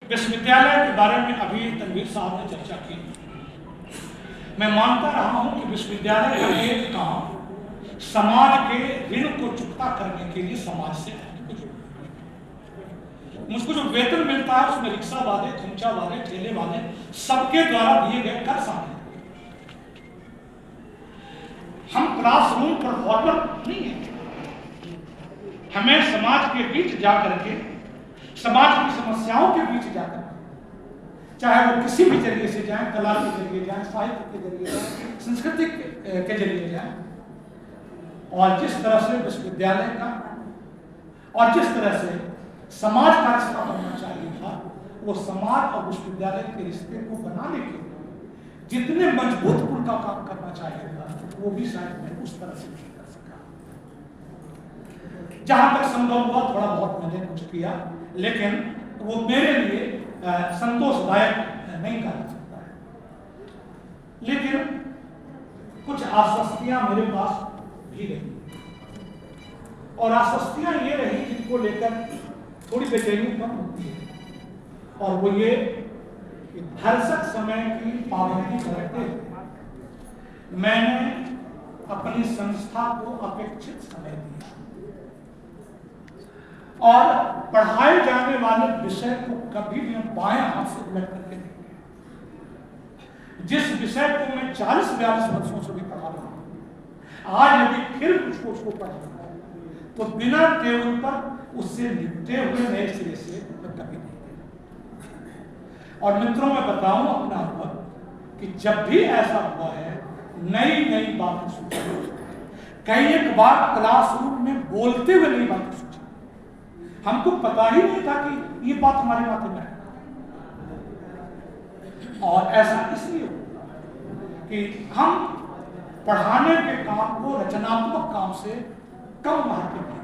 विश्वविद्यालय के बारे में अभी तनवीर साहब ने चर्चा की। मैं मानता रहा हूं कि विश्वविद्यालय का एक काम समाज के ऋण को चुकता करने के लिए समाज से मुझको जो वेतन मिलता है उसमें रिक्शा वाले, खुमचा वाले, ठेले वाले सबके द्वारा दिए गए कर शामिल। हम क्लासरूम पर हॉटर नहीं है। हमें समाज के बीच जाकर के, समाज की समस्याओं के बीच जाकर, चाहे वो किसी भी जरिए से जाए, कला के जरिए जाए, साहित्य के जरिए जाए, संस्कृति के जरिए जाए, और जिस तरह से विश्वविद्यालय का और जिस तरह से समाज का रिश्ता बनना चाहिए था, वो समाज और विश्वविद्यालय के रिश्ते को बनाने के जितने मजबूत पुल का काम करना चाहिए था, वो भी शायद मैं उस तरह से नहीं कर सका। जहां तक संभव हुआ थोड़ा बहुत मैंने कुछ किया, लेकिन वो मेरे लिए संतोषदायक नहीं कहा जा सकता है। लेकिन कुछ आश्वस्तियां मेरे पास भी रही, और आश्वस्तियां ये रही जिनको लेकर थोड़ी बेचैनी कम होती है, और वो ये कि भरसक समय की पाबंदी करते हुए मैंने अपनी संस्था को अपेक्षित समय दिया, और पढ़ाए जाने वाले विषय को कभी भी हम बाएं हाथ से उलट करके नहीं। जिस विषय को मैं 40-42 वर्षों से भी पढ़ा रहा हूं, आज यदि फिर उसको पढ़ा तो बिना टेबल पर उससे निपटे हुए नए सिरे से मैं कभी नहीं। और मित्रों, मैं बताऊं अपना अनुभव कि जब भी ऐसा हुआ है, नई नई बातें सुनी, कई एक बार क्लासरूम में बोलते हुए नई बातें सुनी, हमको पता ही नहीं था कि ये बात हमारे माथे में है। और ऐसा इसलिए होता कि हम पढ़ाने के काम को रचनात्मक काम से कम महत्व देते हैं।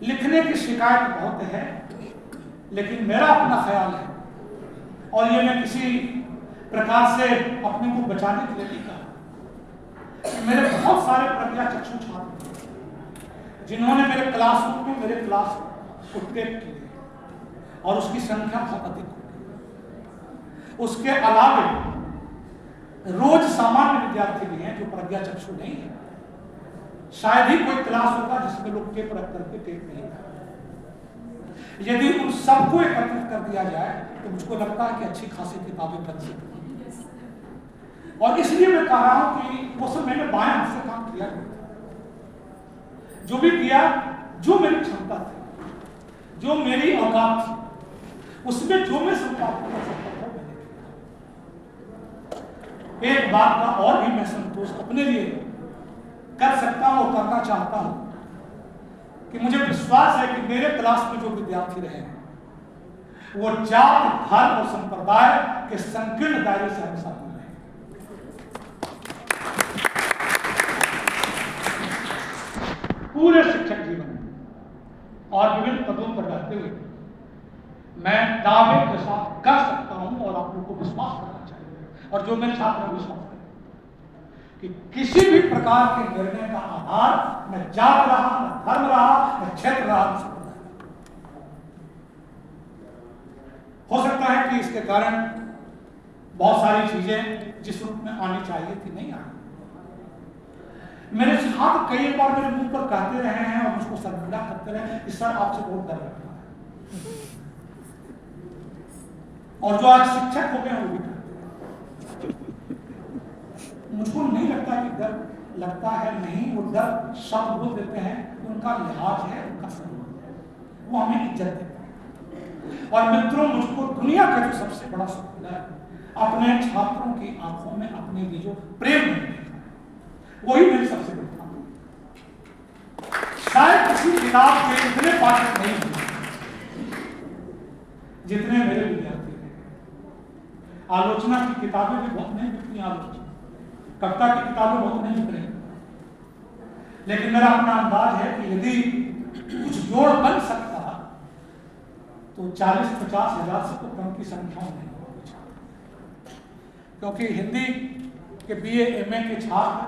लिखने की शिकायत बहुत है, लेकिन मेरा अपना ख्याल है, और ये मैं किसी प्रकार से अपने को बचाने के लिए नहीं कहा। मेरे बहुत सारे प्रज्ञा चक्षु छात्र जिन्होंने मेरे क्लासरूम में मेरे क्लास को टेक किए, और उसकी संख्या बहुत अधिक होगी। उसके अलावा रोज सामान्य विद्यार्थी भी हैं जो प्रज्ञा चक्षु नहीं है। शायद ही कोई क्लास होगा जिसमें लोग टेप रख करके टेप नहीं कर। यदि उन सबको एकत्रित कर दिया जाए तो मुझको लगता है कि अच्छी खासी किताबें बन सकती। और इसलिए मैं कह रहा हूं कि वो सब मैंने बाएं हाथ से काम किया, जो भी किया, जो मेरी क्षमता थी, जो मेरी औकात थी, उसमें जो मैं संपादन कर सकता था मैंने किया। एक बात का और भी मैं संतोष अपने लिए कर सकता हूं और करना चाहता हूं कि मुझे विश्वास है कि मेरे क्लास में जो विद्यार्थी रहे हैं वो जात, धर्म और संप्रदाय के संकीर्ण दायरे से हमेशा दूर रहे। पूरे शिक्षक जीवन में और विभिन्न पदों पर रहते हुए मैं दावे के साथ कर सकता हूं, और आप लोगों को विश्वास करना चाहिए, और जो मेरे छात्र विश्वास करें कि किसी भी प्रकार के निर्णय का आधार न जात रहा, न धर्म रहा, न क्षेत्र रहा, न संप्रदाय। हो सकता है कि इसके कारण बहुत सारी चीजें जिस रूप में आनी चाहिए थी नहीं आई। मेरे छात्र कई बार मेरे मुंह पर कहते रहे हैं और मुझको शर्मिंदा करते रहे कि सर आपसे बहुत डर लगता है, और जो आज शिक्षक हो गए वो भी कहते हैं। मुझको नहीं लगता कि डर लगता है, नहीं, वो डर शब्द बोल देते हैं, उनका लिहाज है, उनका सम्मान है, वो हमें इज्जत देते हैं। और मित्रों, मुझको दुनिया का जो सबसे बड़ा सुकून है अपने छात्रों की आंखों में अपने लिए जो प्रेम है, वही मेरी सबसे बड़ी काम है। शायद किसी किताब के इतने पाठक नहीं हुए जितने मेरे विद्यार्थी हैं। आलोचना की किताबें भी बहुत नहीं बिकती, आलोचना कविता की किताबें बहुत नहीं बिक रही, लेकिन मेरा अपना अंदाज है कि यदि कुछ जोड़ बन सकता तो 40-50 हजार से तो कम की संख्या में, क्योंकि हिंदी के BA MA के छात्र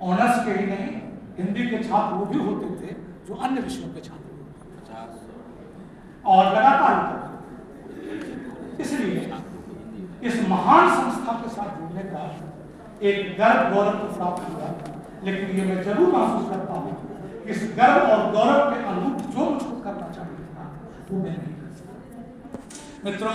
ऑनर्स के ही नहीं, हिंदी के छात्र वो भी होते थे जो अन्य विषयों के छात्र होते थे। और लगातार उतरता। इसलिए इस महान संस्था के साथ जुड़ने का एक गर्व गौरव तो प्राप्त हुआ, लेकिन ये मैं जरूर महसूस करता हूँ कि इस गर्व और गौरव के अनुरूप जो मुझको करना चाहिए था वो मैं नहीं कर सका। मित्रों,